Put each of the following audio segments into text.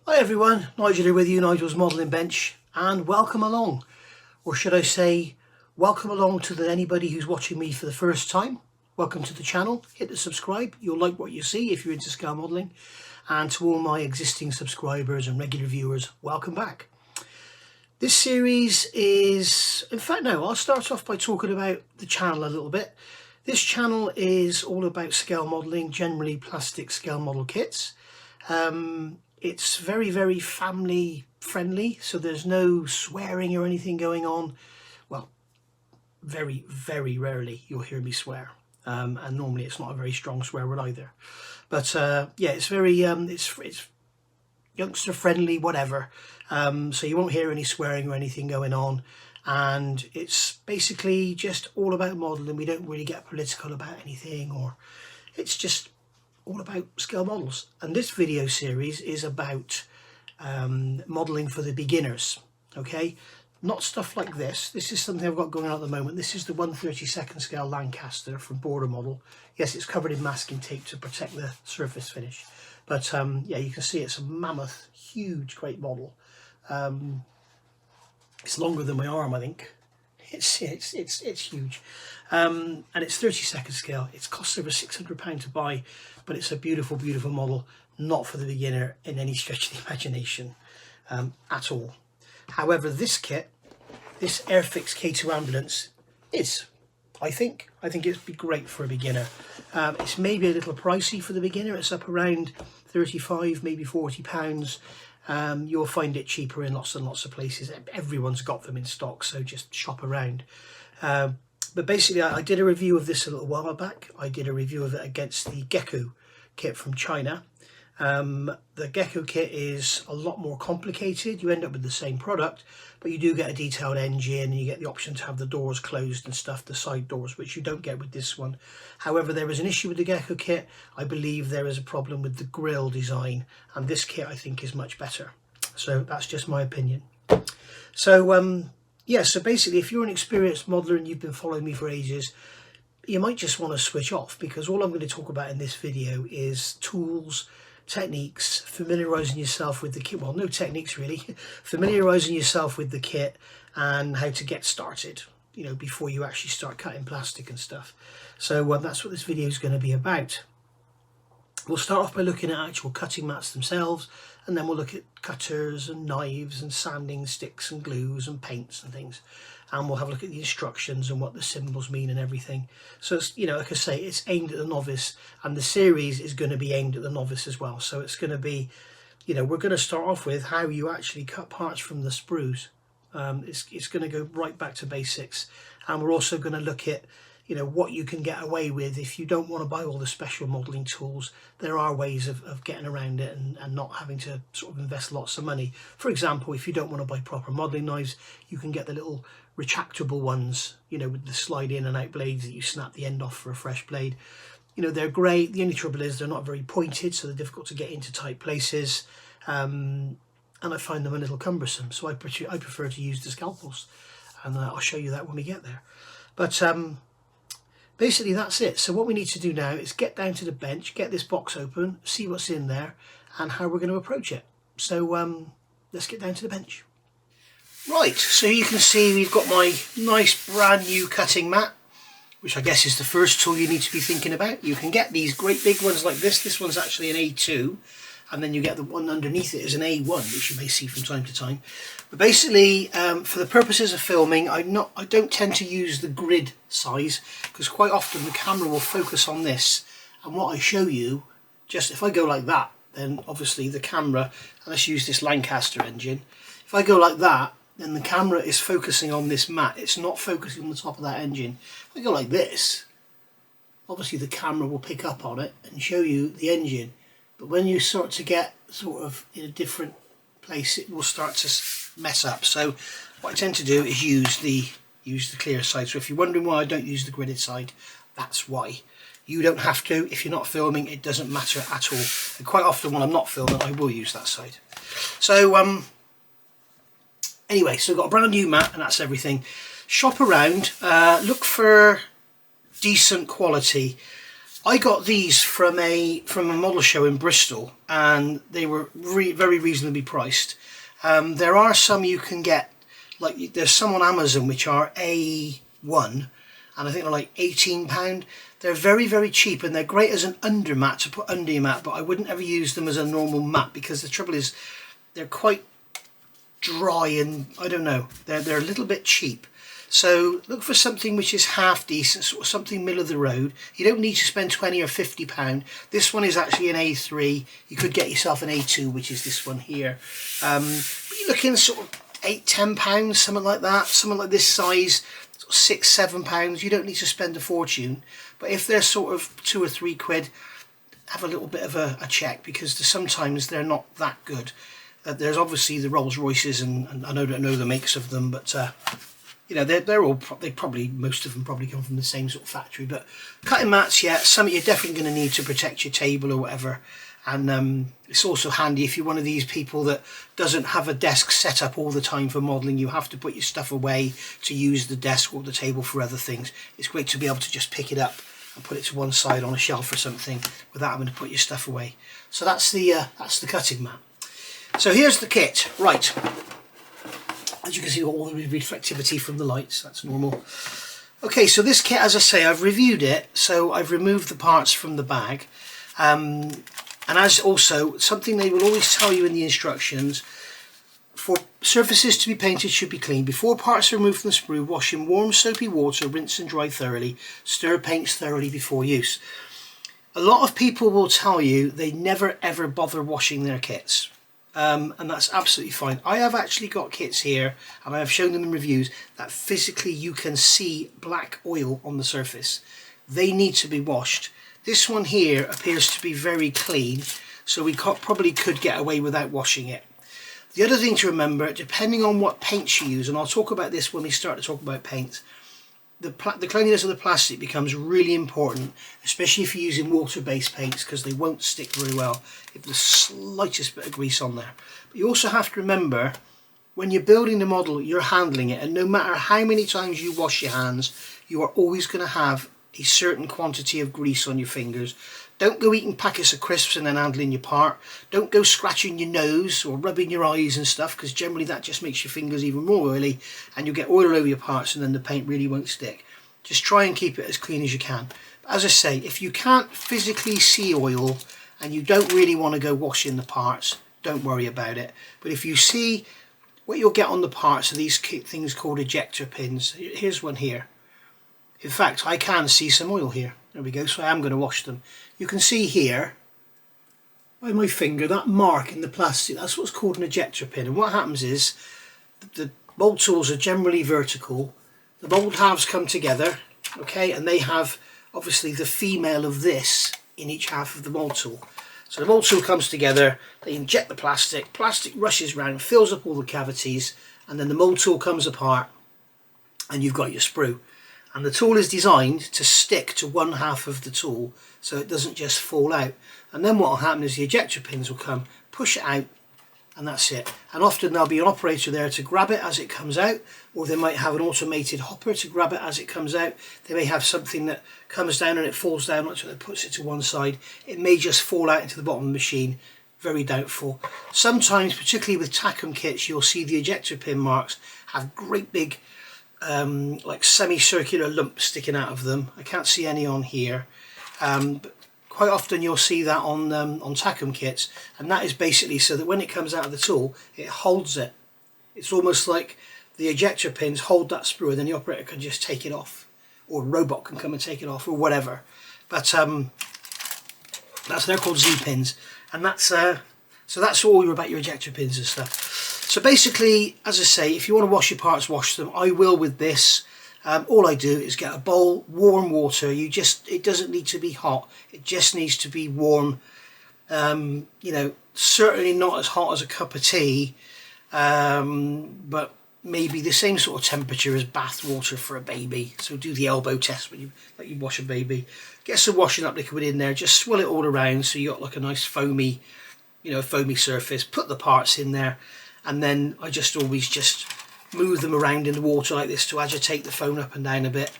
Hi everyone, Nigel here with you, Nigel's Modelling Bench, and welcome along, or should I say welcome along to anybody who's watching me for the first time. Welcome to the channel, hit the subscribe, you'll like what you see if you're into scale modelling, and to all my existing subscribers and regular viewers, welcome back. This series is, in fact no, I'll start off by talking about the channel a little bit. This channel is all about scale modelling, generally plastic scale model kits. It's very family friendly, so there's no swearing or anything going on. Well, very rarely you'll hear me swear, and normally it's not a very strong swear word either. But yeah, it's very it's youngster friendly, whatever. So you won't hear any swearing or anything going on, and it's basically just all about modelling. We don't really get political about anything, or it's just all about scale models. And this video series is about modelling for the beginners, okay? Not stuff like this. This is something I've got going on at the moment. This is the 1/32 scale Lancaster from Border Model. Yes, it's covered in masking tape to protect the surface finish, but yeah, you can see it's a mammoth, huge, great model. It's longer than my arm, I think. It's huge, and it's 32nd scale. It's cost over £600 to buy, but it's a beautiful model, not for the beginner in any stretch of the imagination at all. However, this kit, this Airfix K2 ambulance, is, I think it'd be great for a beginner. It's maybe a little pricey for the beginner. It's up around 35, maybe £40. You'll find it cheaper in lots and lots of places. Everyone's got them in stock, so just shop around. But basically, I did a review of this a little while back. I did a review of it against the Gecko kit from China. The Gecko kit is a lot more complicated. You end up with the same product, but you do get a detailed engine, and you get the option to have the doors closed and stuff, the side doors, which you don't get with this one. However, there is an issue with the Gecko kit. I believe there is a problem with the grille design, and this kit I think is much better. So that's just my opinion. So yeah, so basically, if you're an experienced modeler and you've been following me for ages, you might just want to switch off, because all I'm going to talk about in this video is tools, techniques, familiarizing yourself with the kit. Well, no techniques really. Familiarizing yourself with the kit and how to get started, you know, before you actually start cutting plastic and stuff. So that's what this video is going to be about. We'll start off by looking at actual cutting mats themselves, and then we'll look at cutters and knives and sanding sticks and glues and paints and things, and we'll have a look at the instructions and what the symbols mean and everything. So it's, you know, like I say, it's aimed at the novice, and the series is going to be aimed at the novice as well. So it's going to be, you know, we're going to start off with how you actually cut parts from the sprues. It's going to go right back to basics, and we're also going to look at, you know, what you can get away with if you don't want to buy all the special modelling tools. There are ways of getting around it and not having to sort of invest lots of money. For example, if you don't want to buy proper modelling knives, you can get the little retractable ones, you know, with the slide in and out blades that you snap the end off for a fresh blade. You know, they're great. The only trouble is they're not very pointed, so they're difficult to get into tight places, and I find them a little cumbersome, so I prefer to use the scalpels, and I'll show you that when we get there. But basically that's it. So what we need to do now is get down to the bench, get this box open, see what's in there and how we're going to approach it. So let's get down to the bench. Right, so you can see we've got my nice brand new cutting mat, which I guess is the first tool you need to be thinking about. You can get these great big ones like this. This one's actually an A2, and then you get the one underneath it as an A1, which you may see from time to time. But basically, for the purposes of filming, I don't tend to use the grid size, because quite often the camera will focus on this, and what I show you, just if I go like that, then obviously the camera, and let's use this Lancaster engine, if I go like that, then the camera is focusing on this mat. It's not focusing on the top of that engine. If I go like this, obviously the camera will pick up on it and show you the engine. But when you start to get sort of in a different place, it will start to mess up. So what I tend to do is use the clear side. So if you're wondering why I don't use the gridded side, that's why. You don't have to. If you're not filming, it doesn't matter at all. And quite often when I'm not filming, I will use that side. So anyway, so I've got a brand new mat, and that's everything. Shop around, look for decent quality. I got these from a model show in Bristol, and they were very reasonably priced. There are some you can get, like there's some on Amazon which are A1, and I think they're like £18. They're very cheap, and they're great as an undermat to put under your mat, but I wouldn't ever use them as a normal mat because the trouble is they're quite dry, and I don't know, they're a little bit cheap. So look for something which is half decent, sort of something middle of the road. You don't need to spend £20 or £50. This one is actually an A3. You could get yourself an A2, which is this one here. But you're looking sort of £8–10, something like that. Something like this size, sort of £6–7. You don't need to spend a fortune. But if they're sort of £2 or £3, have a little bit of a check, because sometimes they're not that good. There's obviously the Rolls Royces, and I don't know the makes of them, but you know, most of them probably come from the same sort of factory. But cutting mats, yeah, something you're definitely going to need to protect your table or whatever. And it's also handy if you're one of these people that doesn't have a desk set up all the time for modelling. You have to put your stuff away to use the desk or the table for other things. It's great to be able to just pick it up and put it to one side on a shelf or something without having to put your stuff away. So that's the cutting mat. So here's the kit. Right. As you can see, all the reflectivity from the lights, that's normal. Okay, so this kit, as I say, I've reviewed it, so I've removed the parts from the bag. And as also, something they will always tell you in the instructions, for surfaces to be painted should be clean. Before parts are removed from the sprue, wash in warm soapy water, rinse and dry thoroughly. Stir paints thoroughly before use. A lot of people will tell you they never ever bother washing their kits. And that's absolutely fine. I have actually got kits here, and I have shown them in reviews, that physically you can see black oil on the surface. They need to be washed. This one here appears to be very clean, so we probably could get away without washing it. The other thing to remember, depending on what paints you use, and I'll talk about this when we start to talk about paints, the cleanliness of the plastic becomes really important, especially if you're using water-based paints, because they won't stick very well if there's the slightest bit of grease on there. But you also have to remember, when you're building the model, you're handling it, and no matter how many times you wash your hands, you are always going to have a certain quantity of grease on your fingers. Don't go eating packets of crisps and then handling your part. Don't go scratching your nose or rubbing your eyes and stuff, because generally that just makes your fingers even more oily, and you'll get oil over your parts and then the paint really won't stick. Just try and keep it as clean as you can. But as I say, if you can't physically see oil and you don't really want to go washing the parts, don't worry about it. But if you see, what you'll get on the parts are these things called ejector pins. Here's one here. In fact, I can see some oil here. There we go, so I am going to wash them. You can see here, by my finger, that mark in the plastic, that's what's called an ejector pin. And what happens is, the mould tools are generally vertical. The mould halves come together, okay, and they have, obviously, the female of this in each half of the mould tool. So the mould tool comes together, they inject the plastic rushes around, fills up all the cavities, and then the mould tool comes apart, and you've got your sprue. And the tool is designed to stick to one half of the tool so it doesn't just fall out. And then what will happen is the ejector pins will come, push it out, and that's it. And often there'll be an operator there to grab it as it comes out, or they might have an automated hopper to grab it as it comes out. They may have something that comes down and it falls down, so it puts it to one side. It may just fall out into the bottom of the machine. Very doubtful. Sometimes, particularly with Tacom kits, you'll see the ejector pin marks have great big like semicircular lumps sticking out of them. I can't see any on here, but quite often you'll see that on Tacom kits, and that is basically so that when it comes out of the tool, it holds it. It's almost like the ejector pins hold that sprue, and then the operator can just take it off, or a robot can come and take it off, or whatever. But they're called Z pins, and that's so that's all about your ejector pins and stuff. So basically, as I say, if you want to wash your parts, wash them. I will with this. All I do is get a bowl, warm water. It doesn't need to be hot. It just needs to be warm. You know, certainly not as hot as a cup of tea, but maybe the same sort of temperature as bath water for a baby. So do the elbow test when you wash a baby. Get some washing up liquid in there. Just swirl it all around so you got like a nice foamy, foamy surface. Put the parts in there. And then I just always move them around in the water like this to agitate the foam up and down a bit.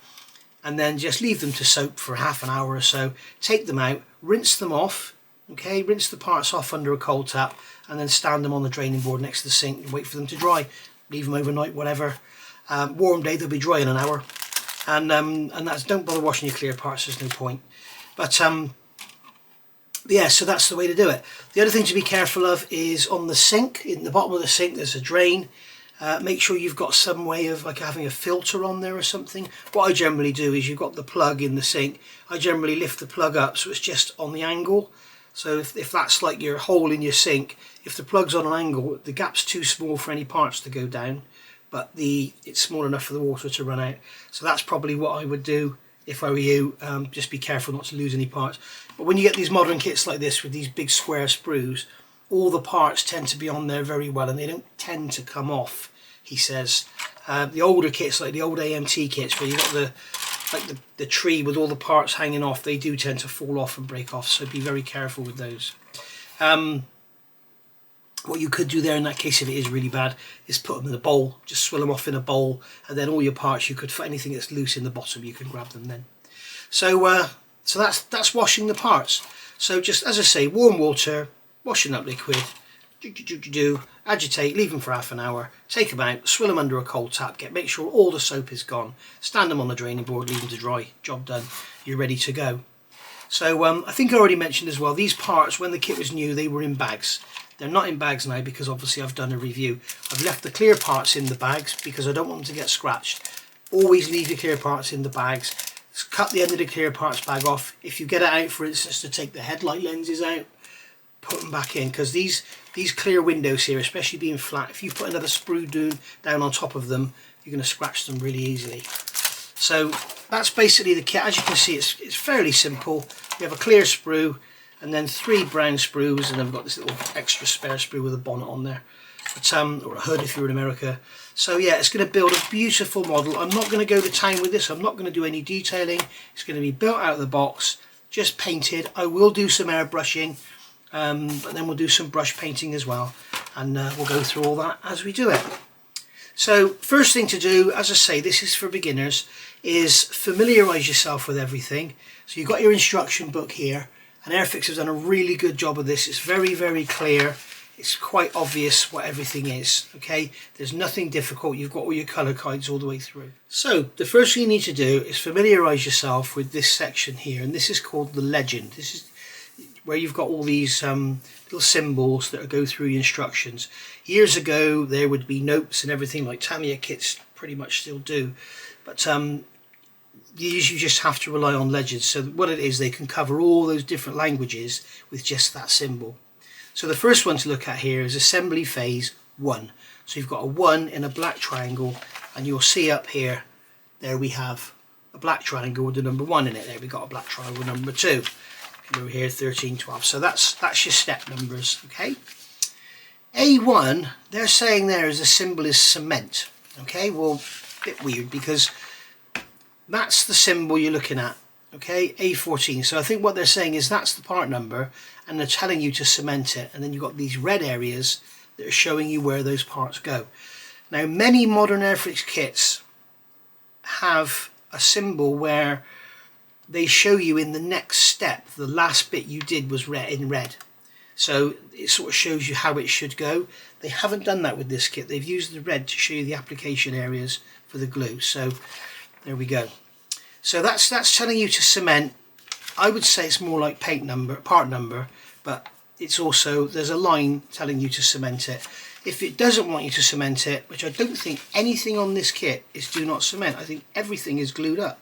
and then just leave them to soak for half an hour or so. Take them out, rinse them off, okay, rinse the parts off under a cold tap, and then stand them on the draining board next to the sink and wait for them to dry. Leave them overnight, whatever. Warm day, they'll be dry in an hour. And that's, don't bother washing your clear parts, there's no point. But yeah, so that's the way to do it. The other thing to be careful of is on the sink, in the bottom of the sink there's a drain. Make sure you've got some way of like having a filter on there or something. What I generally do is, you've got the plug in the sink, I generally lift the plug up so it's just on the angle. So if that's like your hole in your sink, if the plug's on an angle, the gap's too small for any parts to go down, but it's small enough for the water to run out. So that's probably what I would do if I were you. Just be careful not to lose any parts. But when you get these modern kits like this with these big square sprues, all the parts tend to be on there very well and they don't tend to come off, he says. The older kits, like the old AMT kits where you've got the tree with all the parts hanging off, they do tend to fall off and break off, so be very careful with those. What you could do there in that case, if it is really bad, is put them in a bowl, just swill them off in a bowl, and then all your parts, you could, for anything that's loose in the bottom, you can grab them then. So so that's washing the parts. So just, as I say, warm water, washing up liquid, agitate, leave them for half an hour, take them out, swill them under a cold tap, make sure all the soap is gone, stand them on the draining board, leave them to dry, job done, you're ready to go. So I think I already mentioned as well, these parts, when the kit was new, they were in bags. They're not in bags now because obviously I've done a review. I've left the clear parts in the bags because I don't want them to get scratched. Always leave your clear parts in the bags. Cut the end of the clear parts bag off. If you get it out, for instance, to take the headlight lenses out, put them back in, because these clear windows here, especially being flat, if you put another sprue down on top of them, you're going to scratch them really easily. So that's basically the kit. As you can see, it's fairly simple. We have a clear sprue and then 3 brown sprues, and then we've got this little extra spare sprue with a bonnet on there, but, or a hood if you're in America. So yeah, it's going to build a beautiful model. I'm not going to go to town with this. I'm not going to do any detailing. It's going to be built out of the box, just painted. I will do some airbrushing, but then we'll do some brush painting as well, and we'll go through all that as we do it. So first thing to do, as I say, this is for beginners, is familiarise yourself with everything. So you've got your instruction book here, and Airfix has done a really good job of this. It's very, very clear. It's quite obvious what everything is, okay? There's nothing difficult. You've got all your colour guides all the way through. So the first thing you need to do is familiarise yourself with this section here, and this is called the legend. This is where you've got all these little symbols that go through the instructions. Years ago there would be notes and everything, like Tamiya kits pretty much still do, but you just have to rely on legends. So what it is, they can cover all those different languages with just that symbol. So the first one to look at here is assembly phase 1. So you've got a 1 in a black triangle, and you'll see up here, there we have a black triangle with the number 1 in it. There we got a black triangle number 2. Over here 13, 12. So that's your step numbers, okay? A1, they're saying there is a symbol is cement. Okay, well, a bit weird because that's the symbol you're looking at. Okay, A14. So I think what they're saying is that's the part number, and they're telling you to cement it, and then you've got these red areas that are showing you where those parts go. Now, many modern Airfix kits have a symbol where they show you in the next step, the last bit you did was in red. So it sort of shows you how it should go. They haven't done that with this kit. They've used the red to show you the application areas for the glue. So there we go. So that's telling you to cement. I would say it's more like part number, but it's also, there's a line telling you to cement it. If it doesn't want you to cement it, which I don't think anything on this kit is do not cement. I think everything is glued up,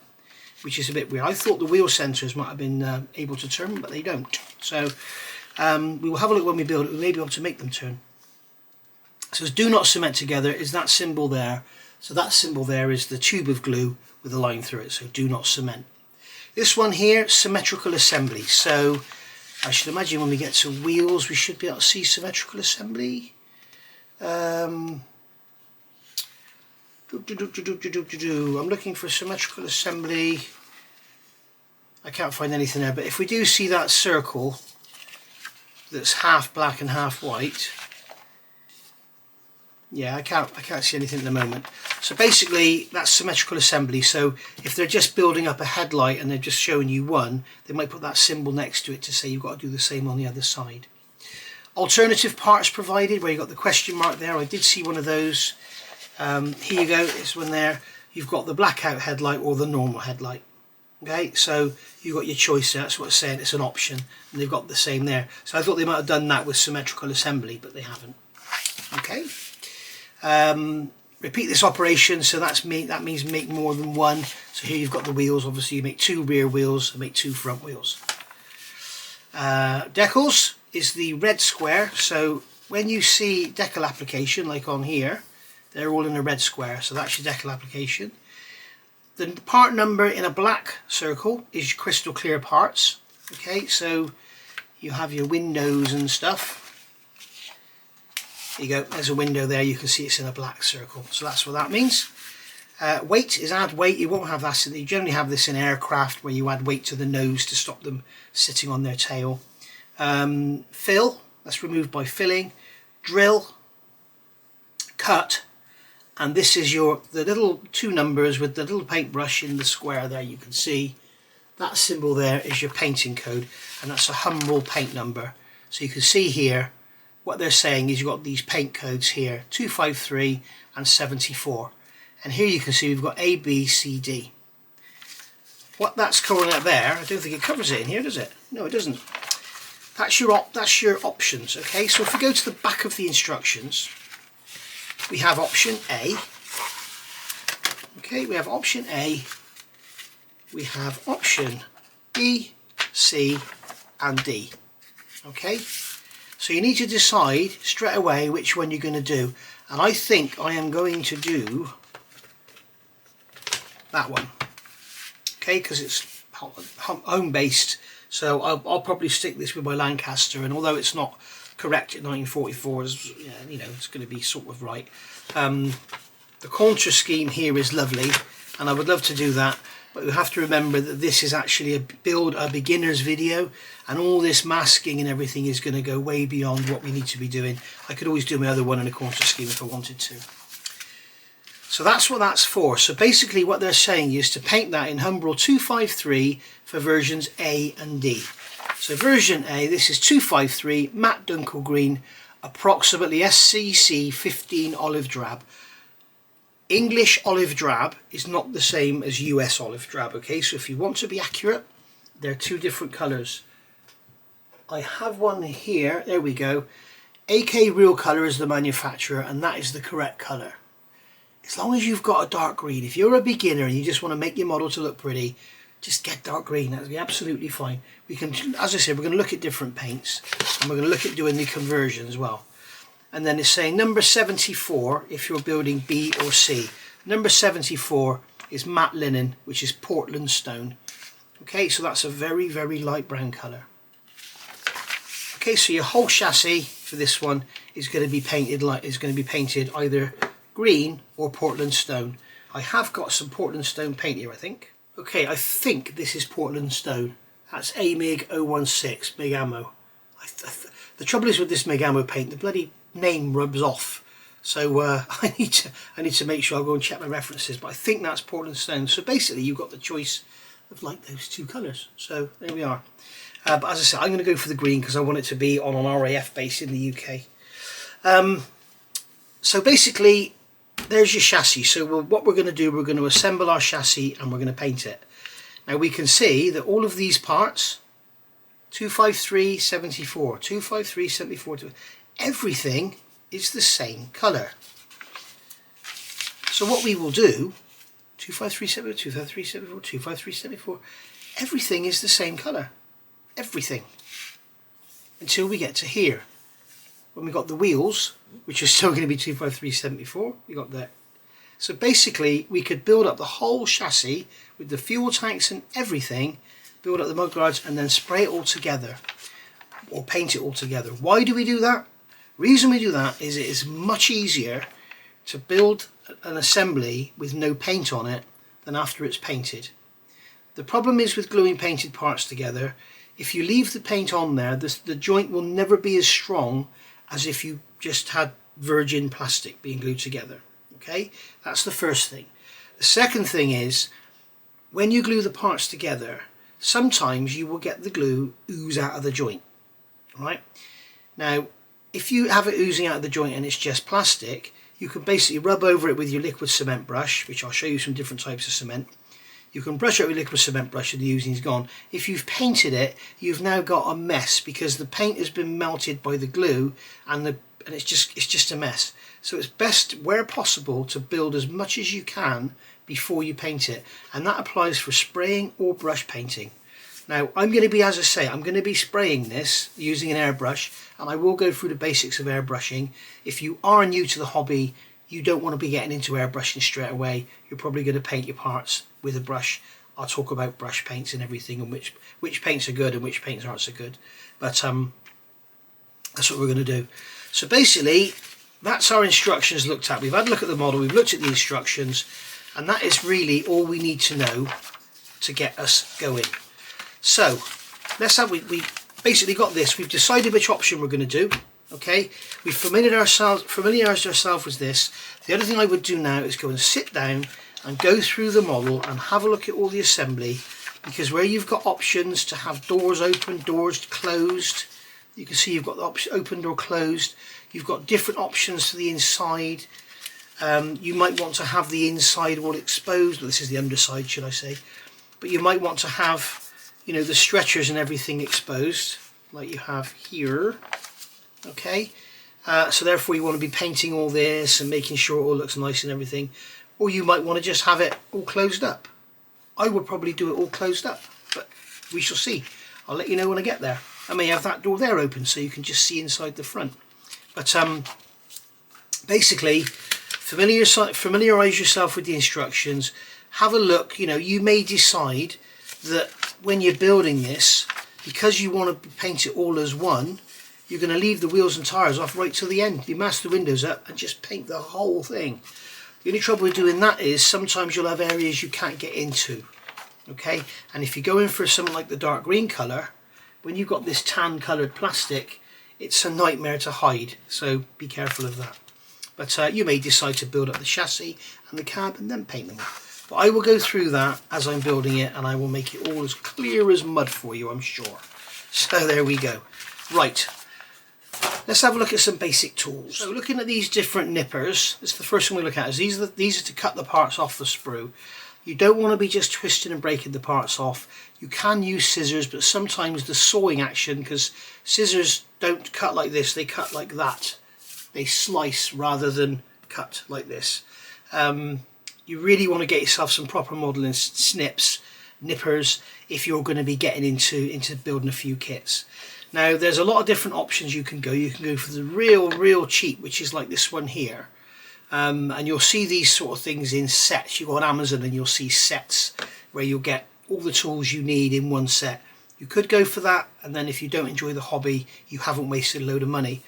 which is a bit weird. I thought the wheel centers might have been able to turn, but they don't. So we will have a look when we build it. We may be able to make them turn. So do not cement together is that symbol there. So that symbol there is the tube of glue with a line through it. So do not cement. This one here, symmetrical assembly. So I should imagine when we get to wheels, we should be able to see symmetrical assembly. I'm looking for symmetrical assembly. I can't find anything there, but if we do see that circle that's half black and half white, Yeah, I can't see anything at the moment. So basically that's symmetrical assembly. So if they're just building up a headlight and they're just showing you one, they might put that symbol next to it to say you've got to do the same on the other side. Alternative parts provided, where you've got the question mark there. I did see one of those. Here you go, it's one there. You've got the blackout headlight or the normal headlight. Okay, so you've got your choice there. That's what it's saying, it's an option, and they've got the same there. So I thought they might have done that with symmetrical assembly, but they haven't. Okay. Repeat this operation, so that means make more than one. So here you've got the wheels, obviously you make 2 rear wheels and make 2 front wheels. Decals is the red square, so when you see decal application like on here, they're all in a red square, so that's your decal application. The part number in a black circle is your crystal clear parts. Okay, so you have your windows and stuff. There you go, there's a window there, you can see it's in a black circle, so that's what that means. Weight is add weight. You won't have that, you generally have this in aircraft where you add weight to the nose to stop them sitting on their tail. Fill, that's removed by filling. Drill, cut, and this is the little 2 numbers with the little paintbrush in the square there. You can see that symbol there is your painting code, and that's a hum rule paint number. So you can see here what they're saying is you've got these paint codes here, 253 and 74, and here you can see we've got A, B, C, D. What that's calling out there, I don't think it covers it in here, does it? No, it doesn't. That's your options. Okay, so if we go to the back of the instructions, we have option A. Okay, we have option A, we have option B, C and D. Okay, so you need to decide straight away which one you're going to do, and I think I am going to do that one. Okay, because it's home based, so I'll probably stick this with my Lancaster, and although it's not correct at 1944, you know, it's going to be sort of right. The contour scheme here is lovely, and I would love to do that, but you have to remember that this is actually a beginner's video, and all this masking and everything is going to go way beyond what we need to be doing. I could always do my other one in a contour scheme if I wanted to. So that's what that's for. So basically what they're saying is to paint that in Humbrol 253 for versions A and D. So version A, this is 253, matte Dunkel Green, approximately SCC 15 olive drab. English olive drab is not the same as US olive drab, okay? So if you want to be accurate, they're 2 different colours. I have one here, there we go. AK Real Colour is the manufacturer, and that is the correct colour. As long as you've got a dark green, if you're a beginner and you just want to make your model to look pretty, just get dark green, that'll be absolutely fine. We can, as I said, we're going to look at different paints, and we're going to look at doing the conversion as well. And then it's saying number 74 if you're building B or C. Number 74 is matte linen, which is Portland stone. Okay, so that's a very, very light brown colour. Okay, so your whole chassis for this one is going to be painted either green or Portland stone. I have got some Portland stone paint here, I think. Okay, I think this is Portland stone. That's AMIG 016, MIG ammo. The trouble is with this MIG ammo paint, the bloody name rubs off. So I need to make sure. I'll go and check my references, but I think that's Portland stone. So basically you've got the choice of like those 2 colours. So there we are. But as I said, I'm going to go for the green because I want it to be on an RAF base in the UK. So basically there's your chassis. So what we're going to do, we're going to assemble our chassis and we're going to paint it. Now we can see that all of these parts, 253, 74, 253, 74, everything is the same colour. So what we will do, 253, 74, 253, 74, 253, 74, everything is the same colour. Everything. Until we get to here. When we got the wheels, which are still going to be 253, 74, we got that. So basically we could build up the whole chassis with the fuel tanks and everything, build up the mudguards and then spray it all together or paint it all together. Why do we do that? Reason we do that is it is much easier to build an assembly with no paint on it than after it's painted. The problem is with gluing painted parts together, if you leave the paint on there, the joint will never be as strong as if you just had virgin plastic being glued together. Okay, that's the first thing. The second thing is, when you glue the parts together, sometimes you will get the glue ooze out of the joint. Right? Now, if you have it oozing out of the joint and it's just plastic, you can basically rub over it with your liquid cement brush, which I'll show you some different types of cement. You can brush it with liquid cement brush and the oozing's gone. If you've painted it, you've now got a mess because the paint has been melted by the glue and it's just a mess. So it's best, where possible, to build as much as you can before you paint it, and that applies for spraying or brush painting. Now I'm going to be, as I say, I'm going to be spraying this using an airbrush, and I will go through the basics of airbrushing. If you are new to the hobby, you don't want to be getting into airbrushing straight away. You're probably going to paint your parts with a brush. I'll talk about brush paints and everything, and which paints are good and which paints aren't so good. But that's what we're going to do. So basically, that's our instructions looked at. We've had a look at the model, we've looked at the instructions, and that is really all we need to know to get us going. So let's have, we basically got this. We've decided which option we're going to do. Okay, we've familiarised ourselves with this. The other thing I would do now is go and sit down and go through the model and have a look at all the assembly, because where you've got options to have doors open, doors closed, you can see you've got the option opened or closed. You've got different options to the inside. You might want to have the inside all exposed. Well, this is the underside, should I say. But you might want to have, you know, the stretchers and everything exposed, like you have here. Okay, so therefore you want to be painting all this and making sure it all looks nice and everything. Or you might want to just have it all closed up. I would probably do it all closed up, but we shall see. I'll let you know when I get there. I may have that door there open so you can just see inside the front. But basically, familiarise yourself with the instructions. Have a look. You know, you may decide that when you're building this, because you want to paint it all as one, you're going to leave the wheels and tyres off right till the end. You mask the windows up and just paint the whole thing. The only trouble with doing that is sometimes you'll have areas you can't get into. Okay, and if you go in for something like the dark green colour, when you've got this tan coloured plastic, it's a nightmare to hide, so be careful of that. But you may decide to build up the chassis and the cab and then paint them. But I will go through that as I'm building it, and I will make it all as clear as mud for you, I'm sure. So there we go. Right, let's have a look at some basic tools. So looking at these different nippers, this is the first thing we look at, is these are to cut the parts off the sprue. You don't want to be just twisting and breaking the parts off. You can use scissors, but sometimes the sawing action, because scissors don't cut like this, they cut like that. They slice rather than cut like this. You really want to get yourself some proper modelling snips, nippers, if you're going to be getting into building a few kits. Now there's a lot of different options you can go. You can go for the real cheap, which is like this one here. And you'll see these sort of things in sets. You go on Amazon and you'll see sets where you'll get all the tools you need in one set. You could go for that, and then if you don't enjoy the hobby, you haven't wasted a load of money.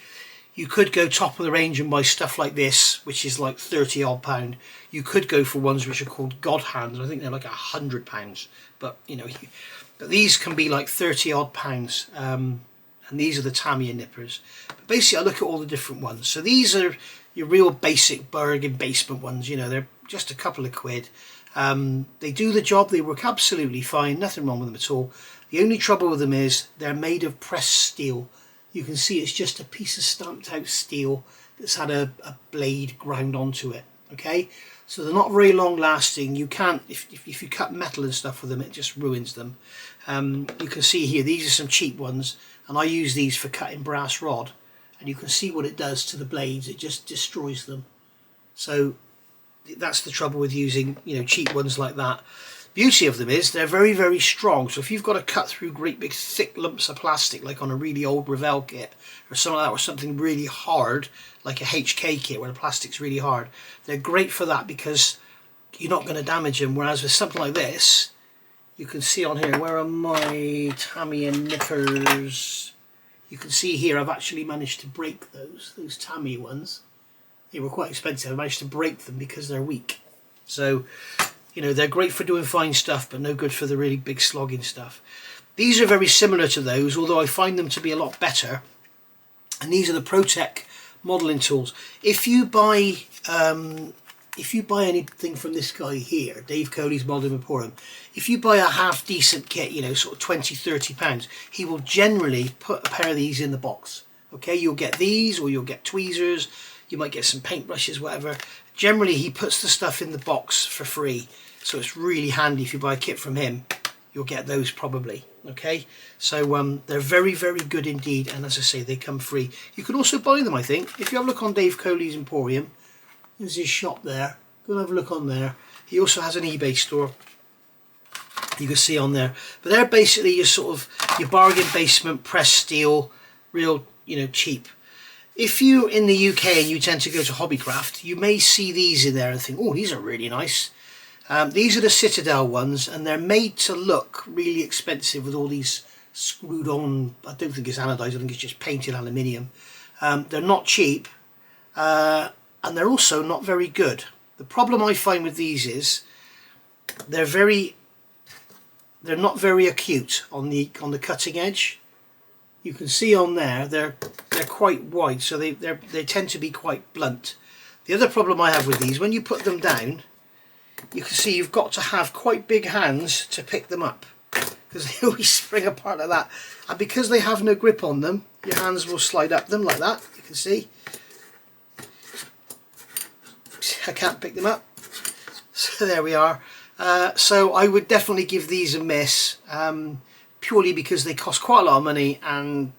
You could go top of the range and buy stuff like this, which is like £30 odd. You could go for ones which are called God Hands. I think they're like £100, but you know, but these can be like £30 odd. And these are the Tamiya nippers. But basically, I look at all the different ones. So these are your real basic bargain basement ones. You know, they're just a couple of quid. They do the job. They work absolutely fine. Nothing wrong with them at all. The only trouble with them is they're made of pressed steel. You can see it's just a piece of stamped out steel that's had a blade ground onto it. Okay, so they're not very long lasting. You can't, if you cut metal and stuff with them, it just ruins them. You can see here, these are some cheap ones, and I use these for cutting brass rod, and you can see what it does to the blades. It just destroys them. So that's the trouble with using, you know, cheap ones like that. Beauty of them is they're very strong. So if you've got to cut through great big thick lumps of plastic, like on a really old Revell kit or something like that, or something really hard like a HK kit where the plastic's really hard, they're great for that because you're not going to damage them. Whereas with something like this, you can see on here, where are my Tamiya nippers? You can see here I've actually managed to break those Tamiya ones. They were quite expensive. I managed to break them because they're weak. So, you know, they're great for doing fine stuff, but no good for the really big slogging stuff. These are very similar to those, although I find them to be a lot better. And these are the ProTech modelling tools. If you buy anything from this guy here, Dave Coley's Modelling Emporium, if you buy a half decent kit, you know, sort of 20, 30 pounds, he will generally put a pair of these in the box. Okay, you'll get these, or you'll get tweezers, you might get some paintbrushes, whatever. Generally, he puts the stuff in the box for free, so it's really handy. If you buy a kit from him, you'll get those probably. Okay, so they're very, very good indeed, and as I say, they come free. You can also buy them, I think. If you have a look on Dave Coley's Emporium, there's his shop there. Go and have a look on there. He also has an eBay store, you can see on there. But they're basically your sort of your bargain basement pressed steel, real, you know, cheap. If you're in the UK and you tend to go to Hobbycraft, you may see these in there and think, oh, these are really nice. These are the Citadel ones, and they're made to look really expensive with all these screwed on. I don't think it's anodized, I think it's just painted aluminium. They're not cheap, and they're also not very good. The problem I find with these is they're not very acute on the cutting edge. You can see on there they're quite wide, so they tend to be quite blunt. The other problem I have with these, when you put them down, you can see you've got to have quite big hands to pick them up, because they always spring apart like that. And because they have no grip on them, your hands will slide up them like that. You can see I can't pick them up, so there we are. So I would definitely give these a miss, purely because they cost quite a lot of money and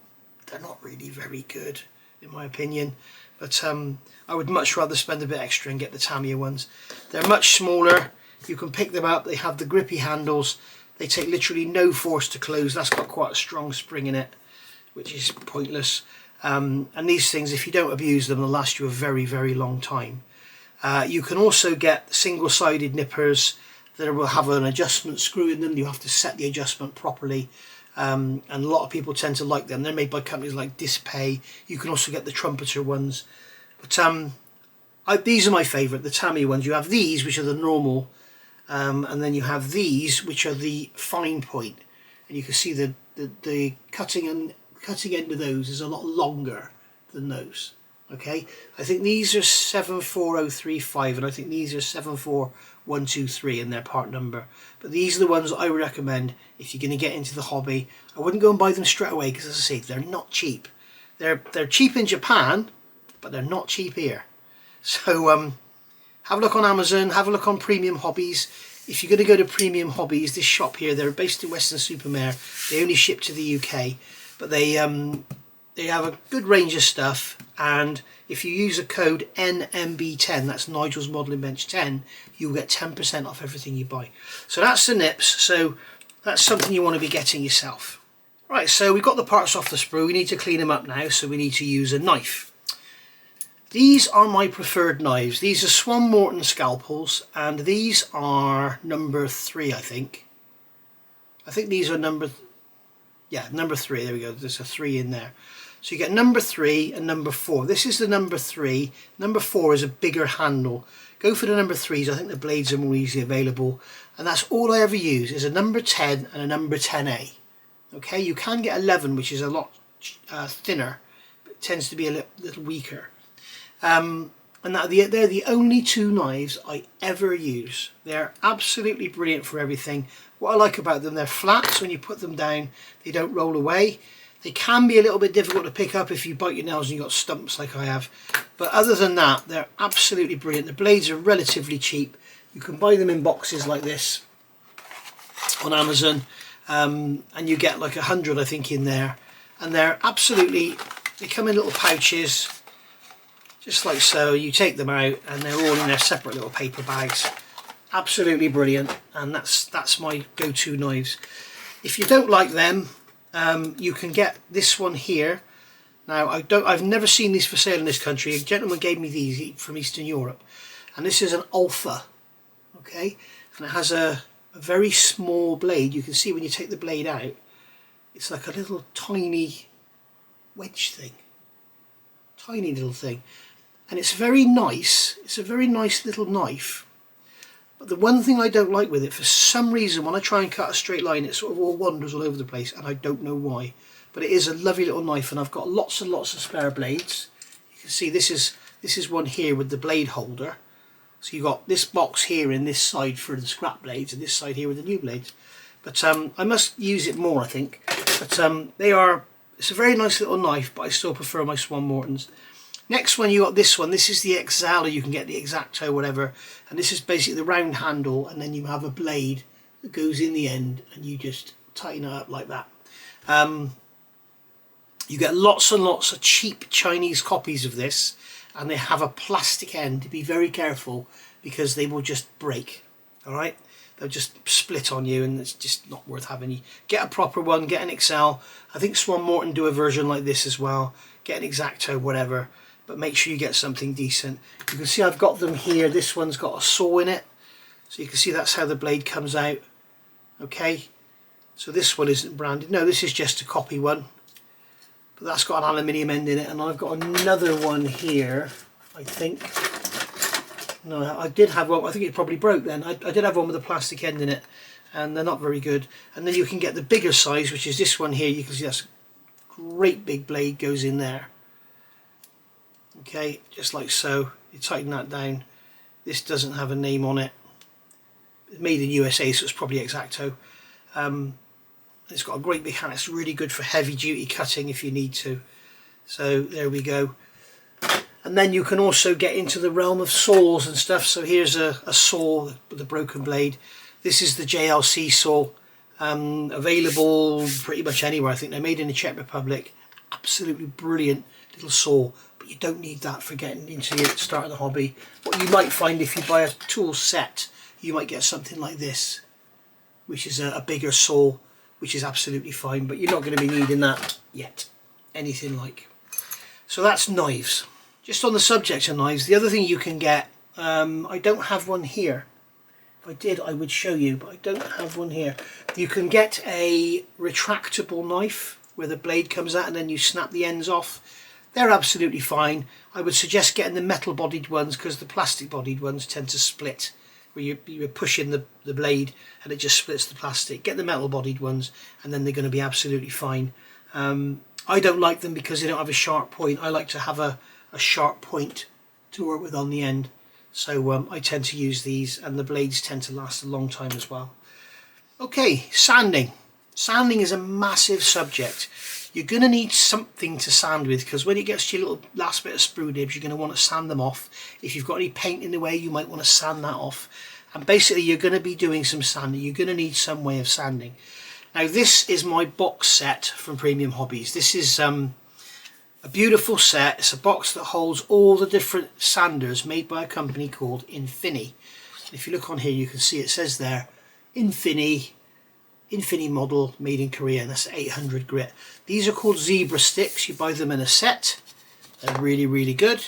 they're not really very good in my opinion. But I would much rather spend a bit extra and get the Tamiya ones. They're much smaller, you can pick them up, they have the grippy handles, they take literally no force to close. That's got quite a strong spring in it, which is pointless. And these things, if you don't abuse them, they'll last you a very, very long time. You can also get single-sided nippers that will have an adjustment screw in them. You have to set the adjustment properly, and a lot of people tend to like them. They're made by companies like Dispay. You can also get the trumpeter ones, but these are my favourite, the Tamiya ones. You have these, which are the normal, and then you have these, which are the fine point, and you can see the cutting end of those is a lot longer than those. Okay, I think these are 74035 and I think these are 74123 in their part number. But these are the ones I would recommend if you're going to get into the hobby. I wouldn't go and buy them straight away because, as I say, they're not cheap. They're cheap in Japan, but they're not cheap here. So have a look on Amazon, have a look on Premium Hobbies. If you're going to go to Premium Hobbies, this shop here, they're based in Weston-super-Mare. They only ship to the UK, but they have a good range of stuff, and if you use a code NMB10, that's Nigel's Modelling Bench 10, you'll get 10% off everything you buy. So that's the nips, so that's something you want to be getting yourself. Right, so we've got the parts off the sprue, we need to clean them up now, so we need to use a knife. These are my preferred knives. These are Swan Morton scalpels, and these are number 3, I think. I think these are number 3, there we go, there's a 3 in there. So you get number 3 and number 4. This is the number 3. Number 4 is a bigger handle. Go for the number 3s, I think the blades are more easily available. And that's all I ever use, is a number 10 and a number 10A. Okay, you can get 11, which is a lot thinner, but it tends to be a little weaker. And they're the only 2 knives I ever use. They're absolutely brilliant for everything. What I like about them, they're flat, so when you put them down, they don't roll away. They can be a little bit difficult to pick up if you bite your nails and you've got stumps like I have. But other than that, they're absolutely brilliant. The blades are relatively cheap. You can buy them in boxes like this on Amazon, and you get like 100, I think, in there. And they're absolutely, they come in little pouches, just like so. You take them out and they're all in their separate little paper bags. Absolutely brilliant, and that's my go-to knives. If you don't like them, you can get this one here. Now I've never seen these for sale in this country. A gentleman gave me these from Eastern Europe, and this is an Alpha, okay, and it has a very small blade. You can see when you take the blade out, it's like a little tiny wedge thing, tiny little thing, and it's very nice. It's a very nice little knife. But the one thing I don't like with it, for some reason, when I try and cut a straight line, it sort of all wanders all over the place, and I don't know why. But it is a lovely little knife, and I've got lots and lots of spare blades. You can see this is one here with the blade holder. So you've got this box here in this side for the scrap blades and this side here with the new blades. But I must use it more, I think. But it's a very nice little knife, but I still prefer my Swan Mortons. Next one, you got this one. This is the Exala. You can get the X-Acto, whatever. And this is basically the round handle, and then you have a blade that goes in the end, and you just tighten it up like that. You get lots and lots of cheap Chinese copies of this, and they have a plastic end. Be very careful because they will just break. All right, they'll just split on you, and it's just not worth having. You get a proper one, get an XL. I think Swan Morton do a version like this as well. Get an X-Acto, whatever, but make sure you get something decent. You can see I've got them here. This one's got a saw in it, so you can see that's how the blade comes out. Okay, so this one isn't branded. No, this is just a copy one, but that's got an aluminium end in it. And I've got another one here, I think. No, I did have one. I think it probably broke then. I did have one with a plastic end in it, and they're not very good. And then you can get the bigger size, which is this one here. You can see that's a great big blade goes in there. Okay, just like so. You tighten that down. This doesn't have a name on it. It's made in USA, so it's probably X-Acto. It's got a great big hand. It's really good for heavy duty cutting if you need to. So there we go. And then you can also get into the realm of saws and stuff. So here's a saw with a broken blade. This is the JLC saw, available pretty much anywhere. I think they're made in the Czech Republic. Absolutely brilliant little saw, but you don't need that for getting into it, starting the hobby. What you might find if you buy a tool set, you might get something like this, which is a bigger saw, which is absolutely fine, but you're not going to be needing that yet, anything like. So that's knives. Just on the subject of knives, the other thing you can get, I don't have one here. If I did, I would show you, but I don't have one here. You can get a retractable knife where the blade comes out and then you snap the ends off. They're absolutely fine. I would suggest getting the metal bodied ones because the plastic bodied ones tend to split, where you're pushing the blade and it just splits the plastic. Get the metal bodied ones and then they're going to be absolutely fine. I don't like them because they don't have a sharp point. I like to have a sharp point to work with on the end. So I tend to use these, and the blades tend to last a long time as well. Okay, sanding. Sanding is a massive subject. You're going to need something to sand with, because when it gets to your little last bit of sprue nibs, you're going to want to sand them off. If you've got any paint in the way, you might want to sand that off. And basically you're going to be doing some sanding. You're going to need some way of sanding. Now this is my box set from Premium Hobbies. This is a beautiful set. It's a box that holds all the different sanders made by a company called Infini. If you look on here, you can see it says there, Infini model, made in Korea, and that's 800 grit. These are called zebra sticks. You buy them in a set. They're really, really good.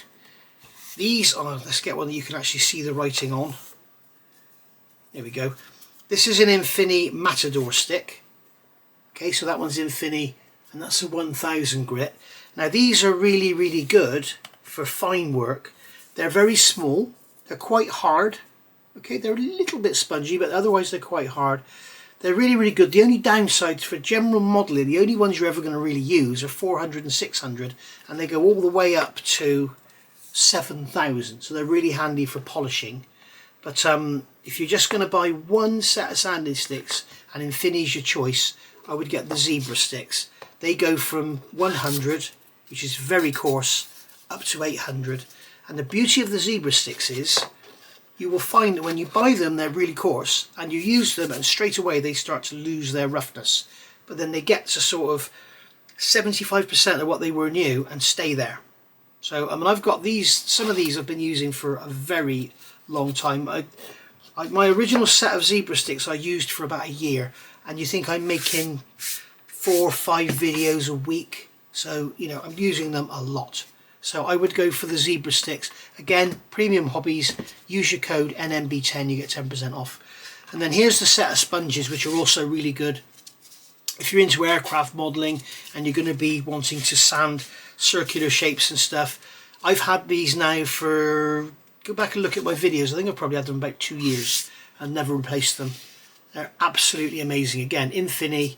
These are, let's get one that you can actually see the writing on. There we go. This is an Infini Matador stick. Okay, so that one's Infini, and that's a 1000 grit. Now these are really, really good for fine work. They're very small. They're quite hard. Okay, they're a little bit spongy, but otherwise they're quite hard. They're really, really good. The only downsides for general modelling, the only ones you're ever going to really use are 400 and 600, and they go all the way up to 7,000. So they're really handy for polishing. But if you're just going to buy one set of sanding sticks, and Infini's your choice, I would get the zebra sticks. They go from 100, which is very coarse, up to 800. And the beauty of the zebra sticks is you will find that when you buy them, they're really coarse, and you use them and straight away they start to lose their roughness. But then they get to sort of 75% of what they were new and stay there. So I mean, I've got these, some of these I've been using for a very long time. My original set of zebra sticks I used for about a year, and you think I'm making 4 or 5 videos a week, so you know I'm using them a lot. So I would go for the zebra sticks. Again, Premium Hobbies, use your code NMB10, you get 10% off. And then here's the set of sponges, which are also really good if you're into aircraft modelling and you're going to be wanting to sand circular shapes and stuff. I've had these now for, go back and look at my videos, I think I've probably had them about 2 years and never replaced them. They're absolutely amazing. Again, Infini,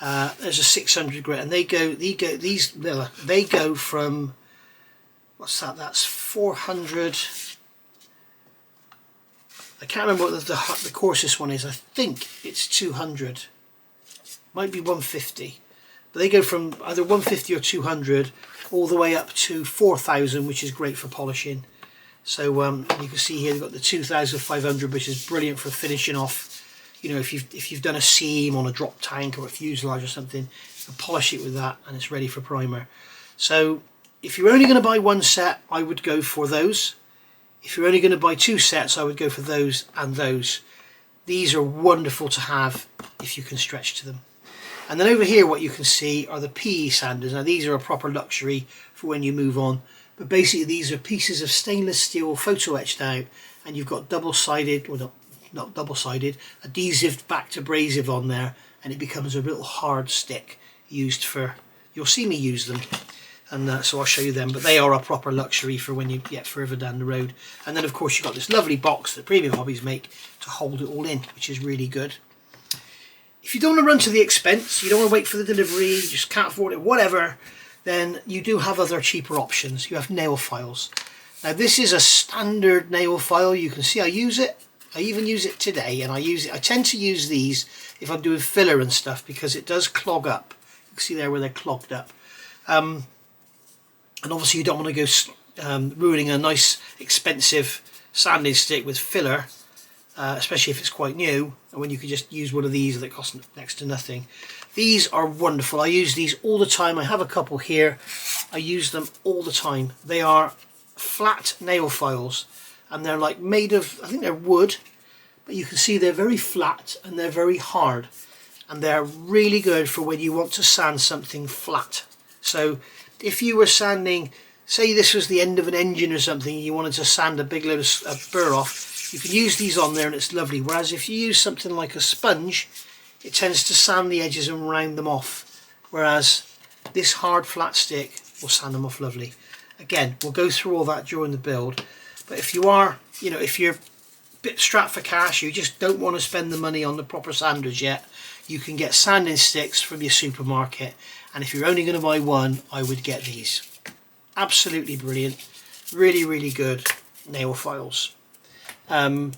there's a 600 grit, and they go from what's that? That's 400. I can't remember what the coarsest one is. I think it's 200. Might be 150. But they go from either 150 or 200 all the way up to 4,000, which is great for polishing. So you can see here they've got the 2,500, which is brilliant for finishing off. You know, if you've done a seam on a drop tank or a fuselage or something, you can polish it with that and it's ready for primer. So if you're only going to buy one set, I would go for those. If you're only going to buy two sets, I would go for those and those. These are wonderful to have if you can stretch to them. And then over here what you can see are the PE sanders. Now these are a proper luxury for when you move on. But basically these are pieces of stainless steel photo etched out, and you've got double-sided, well not double-sided, adhesive back to abrasive on there, and it becomes a little hard stick used for, you'll see me use them. And so I'll show you them, but they are a proper luxury for when you get further down the road. And then of course you've got this lovely box that Premium Hobbies make to hold it all in, which is really good. If you don't want to run to the expense, you don't want to wait for the delivery, you just can't afford it, whatever, then you do have other cheaper options. You have nail files. Now this is a standard nail file. You can see I use it. I even use it today, and I tend to use these if I'm doing filler and stuff because it does clog up. You can see there where they're clogged up. And obviously you don't want to go ruining a nice expensive sanding stick with filler, especially if it's quite new, and when you could just use one of these that costs next to nothing. These are wonderful. I use these all the time. I have a couple here. I use them all the time. They are flat nail files, and they're like made of, I think they're wood, but you can see they're very flat and they're very hard, and they're really good for when you want to sand something flat. So if you were sanding, say this was the end of an engine or something, and you wanted to sand a big load of burr off, you can use these on there and it's lovely. Whereas if you use something like a sponge, it tends to sand the edges and round them off, whereas this hard flat stick will sand them off lovely. Again, we'll go through all that during the build, but if you are, you know, if you're a bit strapped for cash, you just don't want to spend the money on the proper sanders yet, you can get sanding sticks from your supermarket, and if you're only going to buy one, I would get these. Absolutely brilliant, really, really good nail files. Be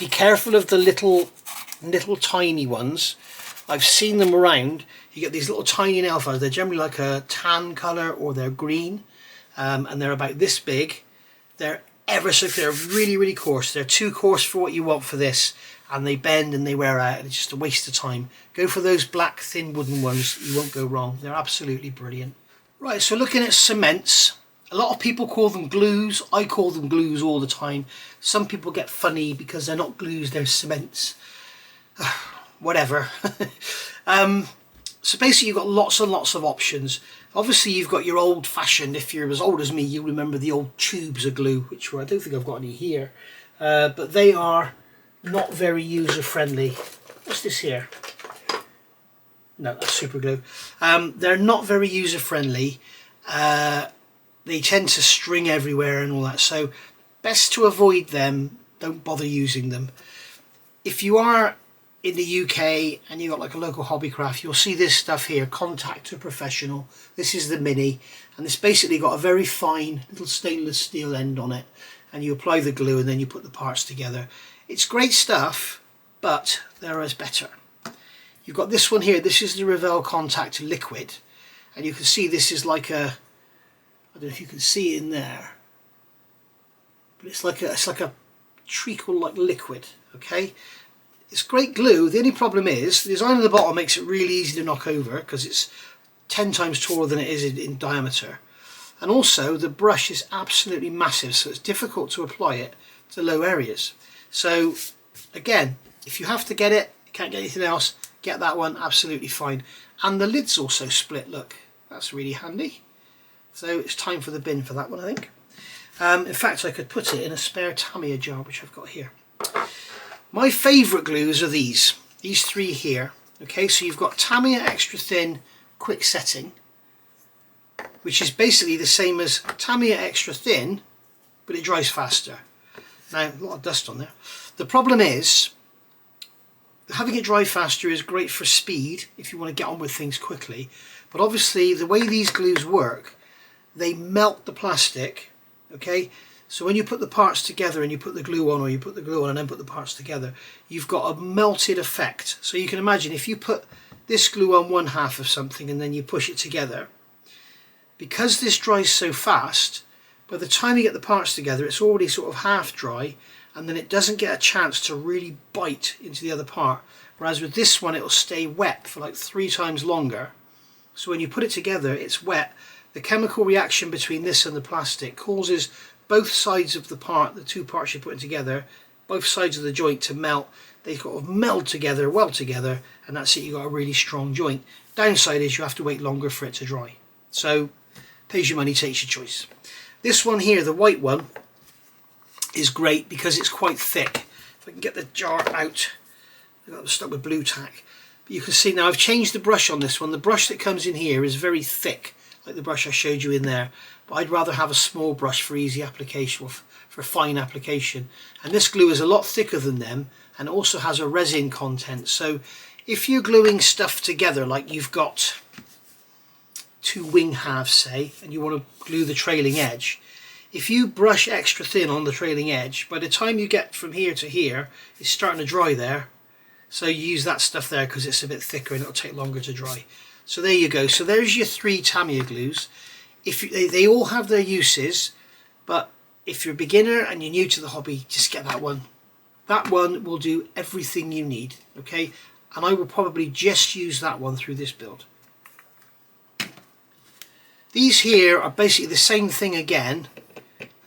careful of the little tiny ones. I've seen them around. You get these little tiny nail files. They're generally like a tan colour or they're green, and they're about this big. They're ever so, they're really, really coarse. They're too coarse for what you want for this, and they bend and they wear out, and it's just a waste of time. Go for those black thin wooden ones. You won't go wrong. They're absolutely brilliant. Right, so looking at cements, a lot of people call them glues. I call them glues all the time. Some people get funny because they're not glues, they're cements. Whatever. So basically you've got lots and lots of options. Obviously you've got your old-fashioned, if you're as old as me, you remember the old tubes of glue, which were, I don't think I've got any here, but they are not very user-friendly. What's this here? No, that's super glue. They're not very user-friendly. They tend to string everywhere and all that, so best to avoid them. Don't bother using them. If you are in the UK and you've got like a local hobbycraft, you'll see this stuff here, Contact to Professional. This is the mini, and it's basically got a very fine little stainless steel end on it, and you apply the glue and then you put the parts together. It's great stuff, but there is better. You've got this one here. This is the Revell Contact Liquid, and you can see this is like a, I don't know if you can see it in there, but it's like a treacle like liquid. Okay, it's great glue. The only problem is the design of the bottle makes it really easy to knock over because it's 10 times taller than it is in diameter, and also the brush is absolutely massive, so it's difficult to apply it to low areas. So again, if you have to get it, you can't get anything else, get that one, absolutely fine. And the lid's also split, look, that's really handy. So it's time for the bin for that one, I think. In fact, I could put it in a spare Tamiya jar, which I've got here. My favourite glues are these three here. Okay, so you've got Tamiya Extra Thin Quick Setting, which is basically the same as Tamiya Extra Thin, but it dries faster. Now, a lot of dust on there. The problem is, having it dry faster is great for speed if you want to get on with things quickly, but obviously the way these glues work, they melt the plastic, okay? So when you put the parts together and you put the glue on, or you put the glue on and then put the parts together, you've got a melted effect. So you can imagine if you put this glue on one half of something and then you push it together, because this dries so fast, by the time you get the parts together, it's already sort of half dry, and then it doesn't get a chance to really bite into the other part. Whereas with this one, it'll stay wet for like 3 times longer. So when you put it together, it's wet. The chemical reaction between this and the plastic causes both sides of the part, the 2 parts you're putting together, both sides of the joint to melt. They sort of meld together, weld together, and that's it. You've got a really strong joint. Downside is you have to wait longer for it to dry. So pays your money, takes your choice. This one here, the white one, is great because it's quite thick. If I can get the jar out, I got stuck with blue tack. But you can see now I've changed the brush on this one. The brush that comes in here is very thick, like the brush I showed you in there. But I'd rather have a small brush for easy application, or for fine application. And this glue is a lot thicker than them, and also has a resin content. So if you're gluing stuff together, like you've got 2 wing halves, say, and you want to glue the trailing edge, if you brush extra thin on the trailing edge, by the time you get from here to here, it's starting to dry there. So you use that stuff there because it's a bit thicker and it'll take longer to dry. So there you go. So there's your 3 Tamiya glues. They all have their uses, but if you're a beginner and you're new to the hobby, just get that one. That one will do everything you need, okay? And I will probably just use that one through this build. These here are basically the same thing again.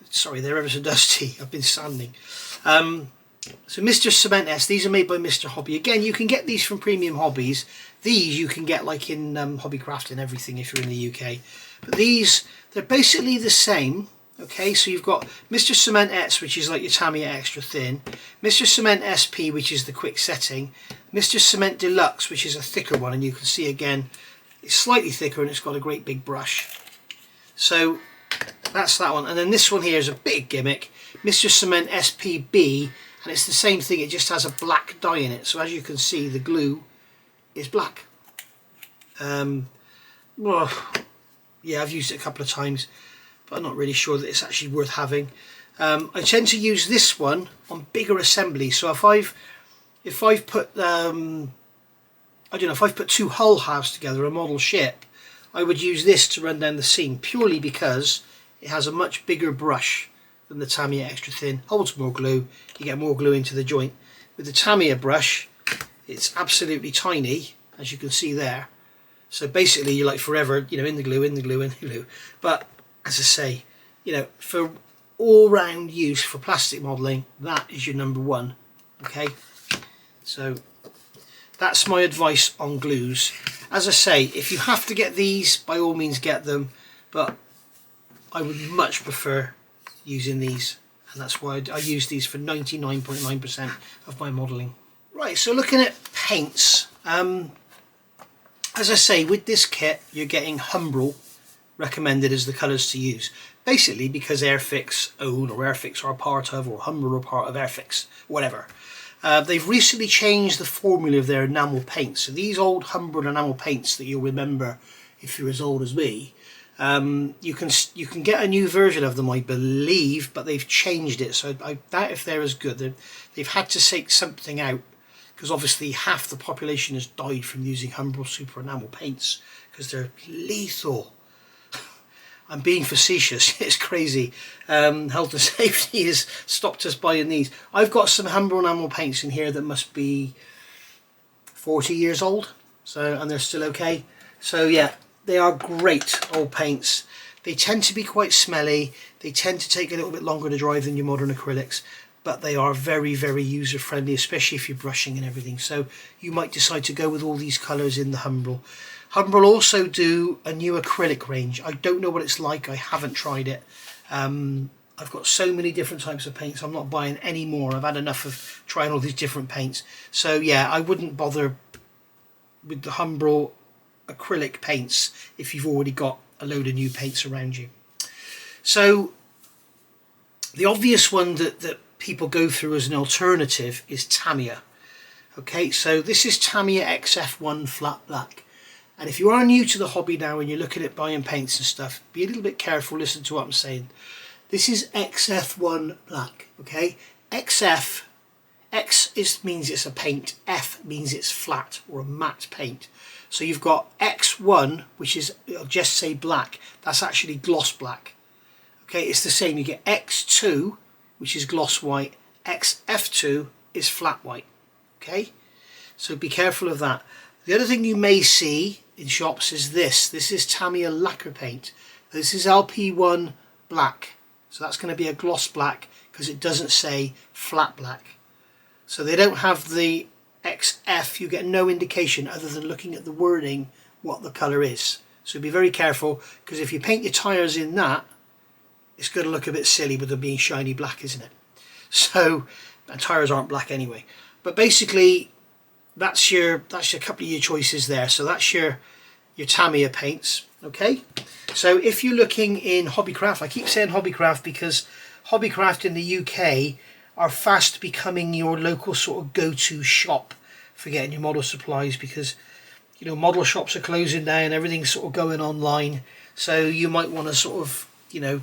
Sorry, they're ever so dusty. I've been sanding. So Mr. Cement S, these are made by Mr. Hobby. Again, you can get these from Premium Hobbies. These you can get like in Hobbycraft and everything if you're in the UK. But these, they're basically the same. Okay, so you've got Mr. Cement S, which is like your Tamiya extra thin. Mr. Cement SP, which is the quick setting. Mr. Cement Deluxe, which is a thicker one, and you can see again, it's slightly thicker and it's got a great big brush. So that's that one. And then this one here is a big gimmick, Mr. Cement SPB, and it's the same thing, it just has a black dye in it. So as you can see, the glue is black. Well, yeah, I've used it a couple of times, but I'm not really sure that it's actually worth having. I tend to use this one on bigger assemblies. So if I've put I don't know, if I've put 2 hull halves together, a model ship, I would use this to run down the seam, purely because it has a much bigger brush than the Tamiya extra thin. Holds more glue, you get more glue into the joint. With the Tamiya brush, it's absolutely tiny, as you can see there. So basically you're like forever, you know, in the glue, in the glue, in the glue. But as I say, you know, for all-round use for plastic modelling, that is your number one. Okay, so that's my advice on glues. As I say, if you have to get these, by all means get them, but I would much prefer using these, and that's why I use these for 99.9% of my modelling. Right, so looking at paints, as I say, with this kit you're getting Humbrol recommended as the colours to use, basically because Airfix own, or Airfix are part of, or Humbrol are part of Airfix, whatever. They've recently changed the formula of their enamel paints. So these old Humbrol enamel paints that you'll remember if you're as old as me, you can get a new version of them, I believe, but they've changed it. So I doubt if they're as good. They've had to take something out, because obviously half the population has died from using Humbrol Super Enamel paints because they're lethal. I'm being facetious, it's crazy. Health and safety has stopped us buying these. I've got some Humbrol enamel paints in here that must be 40 years old, and they're still okay. So yeah, they are great old paints. They tend to be quite smelly, they tend to take a little bit longer to dry than your modern acrylics, but they are very, very user friendly, especially if you're brushing and everything. So you might decide to go with all these colours in the Humbrol. Humbrol also do a new acrylic range. I don't know what it's like, I haven't tried it. I've got so many different types of paints, I'm not buying any more. I've had enough of trying all these different paints. So yeah, I wouldn't bother with the Humbrol acrylic paints if you've already got a load of new paints around you. So the obvious one that people go through as an alternative is Tamiya. Okay, so this is Tamiya XF1 Flat Black. And if you are new to the hobby now and you're looking at buying paints and stuff, be a little bit careful, listen to what I'm saying. This is XF1 black, okay? XF, means it's a paint, F means it's flat or a matte paint. So you've got X1, which is, it'll just say black, that's actually gloss black. Okay, it's the same, you get X2, which is gloss white, XF2 is flat white, okay? So be careful of that. The other thing you may see in shops is this is Tamiya lacquer paint. This is LP1 black, so that's going to be a gloss black because it doesn't say flat black. So they don't have the XF, you get no indication other than looking at the wording what the colour is. So be very careful, because if you paint your tyres in that, it's going to look a bit silly with them being shiny black, isn't it? So, and tyres aren't black anyway. But basically, that's your couple of your choices there. So that's your Tamiya paints, okay? So if you're looking in Hobbycraft, I keep saying Hobbycraft because Hobbycraft in the UK are fast becoming your local sort of go-to shop for getting your model supplies, because you know model shops are closing down, everything's sort of going online, so you might want to sort of, you know,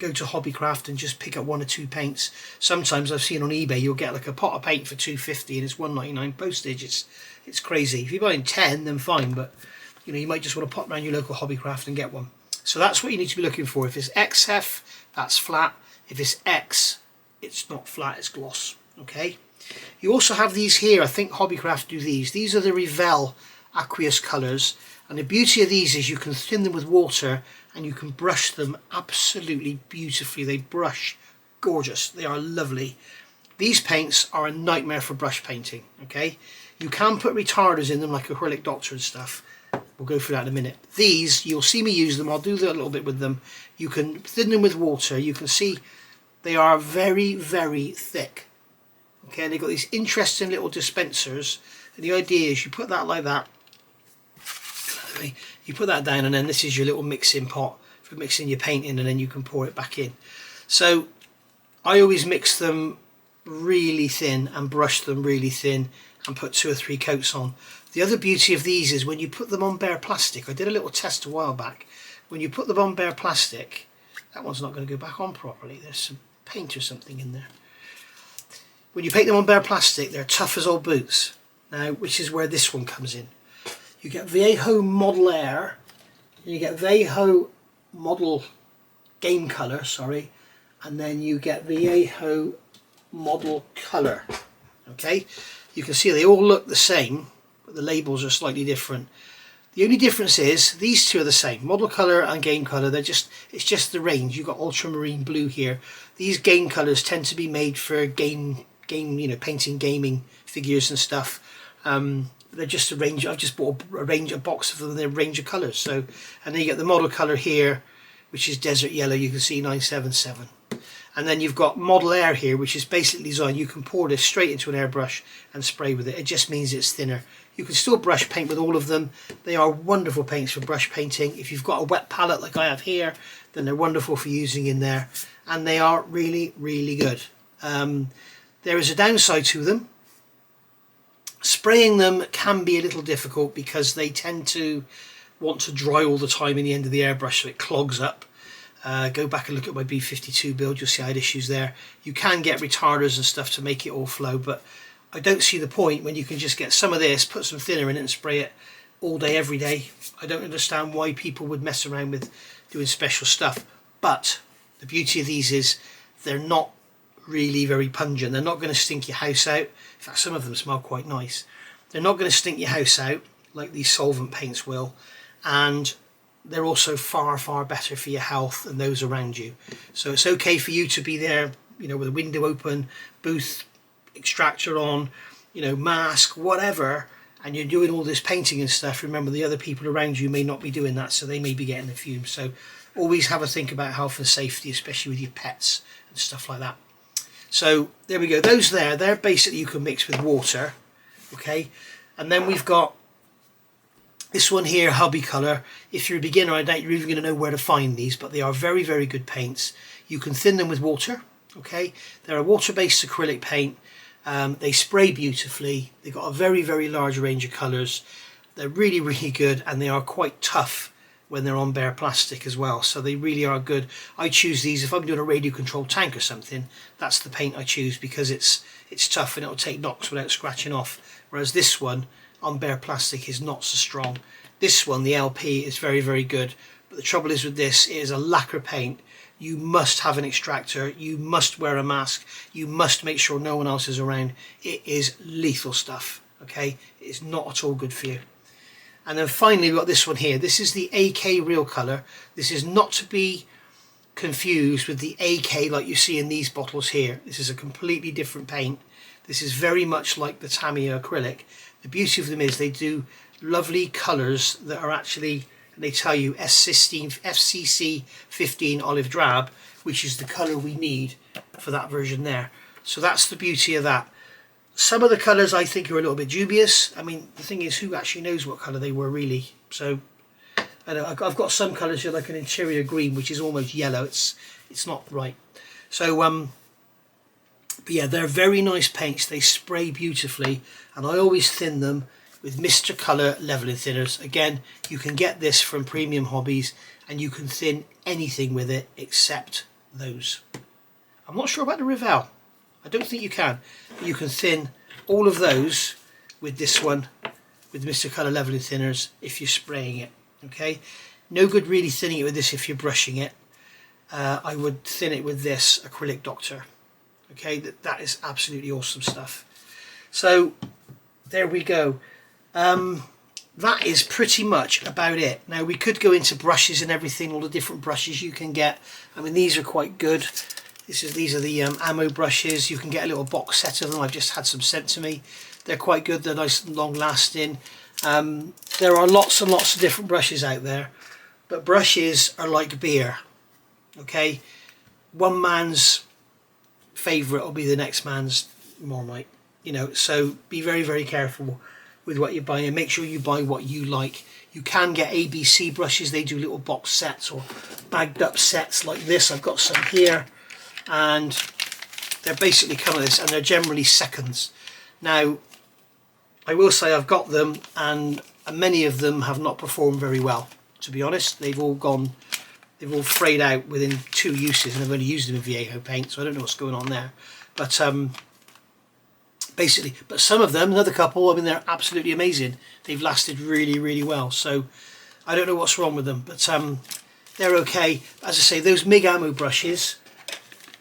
go to Hobbycraft and just pick up 1 or 2 paints. Sometimes I've seen on eBay you'll get like a pot of paint for $2.50 and it's $1.99 postage. It's crazy. If you're buying 10 then fine, but you know you might just want to pop around your local Hobbycraft and get one. So that's what you need to be looking for. If it's XF, that's flat. If it's X, it's not flat, it's gloss, okay? You also have these here, I think Hobbycraft do these. These are the Revell aqueous colours, and the beauty of these is you can thin them with water and you can brush them absolutely beautifully. They brush gorgeous, they are lovely. These paints are a nightmare for brush painting, okay? You can put retarders in them like acrylic Doctor and stuff. We'll go through that in a minute. These, you'll see me use them, I'll do that a little bit with them. You can thin them with water, you can see they are very, very thick. Okay, and they've got these interesting little dispensers, and the idea is you put that like that, you put that down, and then this is your little mixing pot for mixing your paint in, and then you can pour it back in. So I always mix them really thin and brush them really thin and put 2 or 3 coats on. The other beauty of these is when you put them on bare plastic, I did a little test a while back, when you put them on bare plastic, that one's not going to go back on properly, there's some paint or something in there. When you paint them on bare plastic, they're tough as old boots. Now, which is where this one comes in. You get Viejo Model Air, and you get Viejo Model Game Color, sorry, and then you get Viejo Model Color. Okay, you can see they all look the same, but the labels are slightly different. The only difference is these two are the same, Model Color and Game Color. It's just the range. You've got ultramarine blue here. These game colors tend to be made for game, you know, painting gaming figures and stuff. They're just a range. I've just bought a box of them. They're a range of colors. So, and then you get the Model Color here, which is desert yellow. You can see 977. And then you've got Model Air here, which is basically designed. You can pour this straight into an airbrush and spray with it. It just means it's thinner. You can still brush paint with all of them. They are wonderful paints for brush painting. If you've got a wet palette like I have here, then they're wonderful for using in there. And they are really, really good. There is a downside to them. Spraying them can be a little difficult because they tend to want to dry all the time in the end of the airbrush, so it clogs up. Go back and look at my B52 build, you'll see I had issues there. You can get retarders and stuff to make it all flow, but I don't see the point when you can just get some of this, put some thinner in it and spray it all day, every day. I don't understand why people would mess around with doing special stuff. But the beauty of these is they're not really very pungent. They're not going to stink your house out. In fact, some of them smell quite nice. They're not going to stink your house out like these solvent paints will. And they're also far, far better for your health than those around you. So it's okay for you to be there, you know, with a window open, booth extractor on, you know, mask, whatever, and you're doing all this painting and stuff. Remember, the other people around you may not be doing that, so they may be getting the fumes. So always have a think about health and safety, especially with your pets and stuff like that. So there we go. Those there, they're basically you can mix with water, okay? And then we've got this one here, Hubby Colour. If you're a beginner, I doubt you're even going to know where to find these, but they are very, very good paints. You can thin them with water, okay? They're a water-based acrylic paint. They spray beautifully. They've got a very, very large range of colours. They're really, really good, and they are quite tough when they're on bare plastic as well, so they really are good. I choose these if I'm doing a radio controlled tank or something. That's the paint I choose, because it's tough and it'll take knocks without scratching off, whereas this one on bare plastic is not so strong. This one, the LP, is very, very good, but the trouble is with this, it is a lacquer paint. You must have an extractor, you must wear a mask, you must make sure no one else is around. It is lethal stuff, okay? It's not at all good for you. And then finally we've got this one here. This is the AK Real Colour. This is not to be confused with the AK like you see in these bottles here. This is a completely different paint. This is very much like the Tamiya acrylic. The beauty of them is they do lovely colours that are actually, they tell you FCC 15 olive drab, which is the colour we need for that version there. So that's the beauty of that. Some of the colours I think are a little bit dubious. I mean, the thing is, who actually knows what colour they were really? So I know I've got some colours here, like an interior green, which is almost yellow. It's not right. So but yeah, they're very nice paints. They spray beautifully, and I always thin them with Mr. Colour leveling thinners. Again, you can get this from Premium Hobbies, and you can thin anything with it except those. I'm not sure about the Revell. I don't think you can. But you can thin all of those with this one, with Mr. Colour leveling thinners, if you're spraying it. Okay, no good really thinning it with this if you're brushing it. I would thin it with this acrylic Doctor. Okay, that is absolutely awesome stuff. So there we go. That is pretty much about it. Now we could go into brushes and everything, all the different brushes you can get. I mean, these are quite good. These are the ammo brushes. You can get a little box set of them. I've just had some sent to me. They're quite good. They're nice and long lasting. There are lots and lots of different brushes out there, but brushes are like beer. Okay, one man's favourite will be the next man's Marmite. You know, so be very, very careful with what you're buying, and make sure you buy what you like. You can get ABC brushes. They do little box sets or bagged up sets like this. I've got some here, and they're basically come with this, and they're generally seconds. Now I will say I've got them, and many of them have not performed very well, to be honest. They've all frayed out within 2 uses, and I've only used them in Viejo paint, so I don't know what's going on there. But basically, but some of them, another couple, I mean, they're absolutely amazing. They've lasted really, really well. So I don't know what's wrong with them, but they're okay. As I say, those MIG ammo brushes,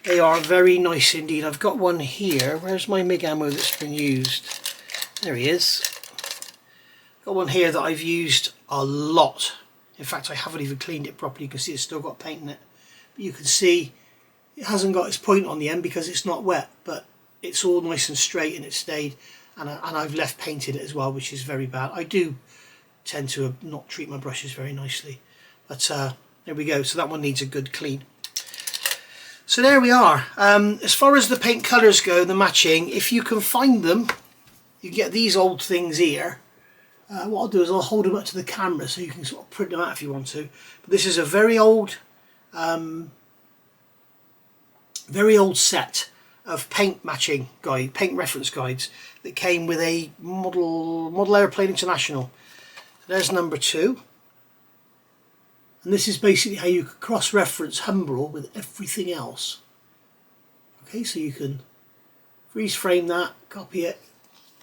they are very nice indeed. I've got one here. Where's my MIG ammo that's been used? There he is. Got one here that I've used a lot. In fact, I haven't even cleaned it properly. You can see it's still got paint in it. But you can see it hasn't got its point on the end because it's not wet, but it's all nice and straight, and it stayed. And I've left painted it as well, which is very bad. I do tend to not treat my brushes very nicely. But there we go. So that one needs a good clean. So there we are. As far as the paint colours go, the matching, if you can find them, you get these old things here. What I'll do is I'll hold them up to the camera so you can sort of print them out if you want to. But this is a very old set of paint matching guide, paint reference guides that came with a model Airplane International. There's number 2. And this is basically how you cross-reference Humbrol with everything else. Okay, so you can freeze frame that, copy it,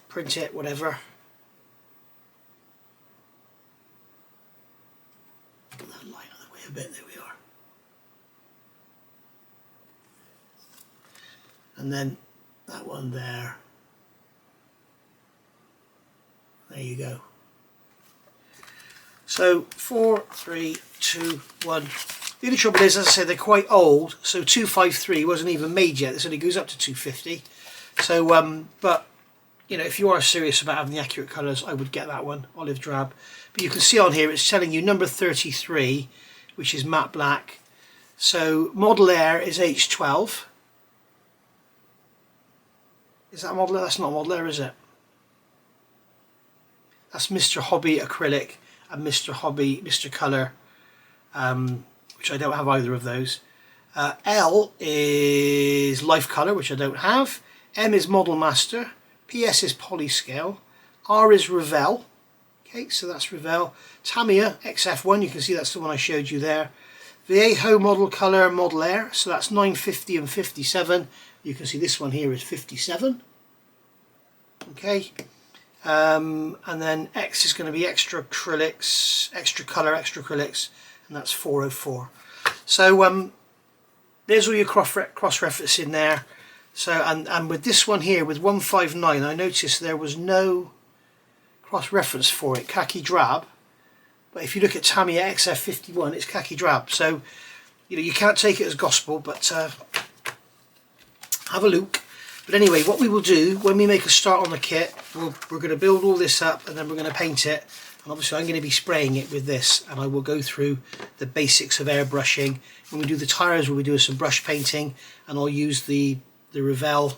print it, whatever. Put that light out of the way a bit, there we are. And then that one there. There you go. So 4, 3, 2, 1. The only trouble is, as I said, they're quite old. So 253 wasn't even made yet. This only goes up to 250. So, but you know, if you are serious about having the accurate colours, I would get that one, olive drab. But you can see on here it's telling you number 33, which is matte black. So Model Air is H12. Is that Model Air? That's not Model Air, is it? That's Mr. Hobby acrylic and Mr. Hobby, Mr. Colour, which I don't have either of those. L is Life Colour, which I don't have. M is Model Master. PS is Polyscale. R is Revell. Okay, so that's Revell. Tamiya XF1, you can see that's the one I showed you there. Viejo model color Model Air, so that's 950 and 57. You can see this one here is 57. Okay, and then X is going to be extra acrylics, extra color, extra acrylics, and that's 404. So there's all your cross reference in there. So and with this one here with 159, I noticed there was no cross reference for it, khaki drab. But if you look at Tamiya XF51, it's khaki drab. So you know, you can't take it as gospel, but have a look. But anyway, what we will do when we make a start on the kit, we're going to build all this up and then we're going to paint it. And obviously I'm going to be spraying it with this, and I will go through the basics of airbrushing. When we do the tyres, we'll be doing some brush painting, and I'll use the Revell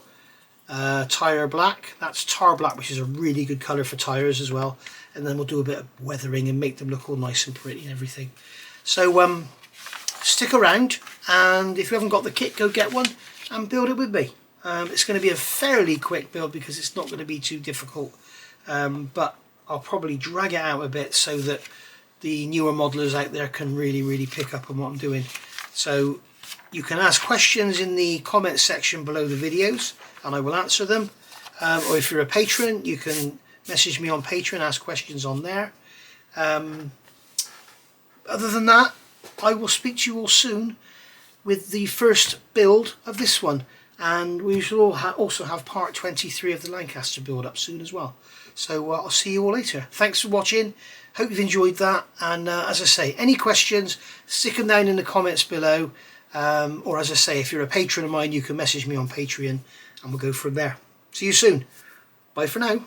tyre black. That's tar black, which is a really good colour for tyres as well. And then we'll do a bit of weathering and make them look all nice and pretty and everything. So stick around, and if you haven't got the kit, go get one and build it with me. It's going to be a fairly quick build because it's not going to be too difficult, but I'll probably drag it out a bit so that the newer modelers out there can really pick up on what I'm doing. So you can ask questions in the comment section below the videos and I will answer them, or if you're a patron, you can message me on Patreon, ask questions on there. Other than that, I will speak to you all soon with the first build of this one, and we shall also have part 23 of the Lancaster build up soon as well. So I'll see you all later. Thanks for watching, hope you've enjoyed that, and as I say, any questions, stick them down in the comments below, or as I say, if you're a patron of mine, you can message me on Patreon and we'll go from there. See you soon. Bye for now.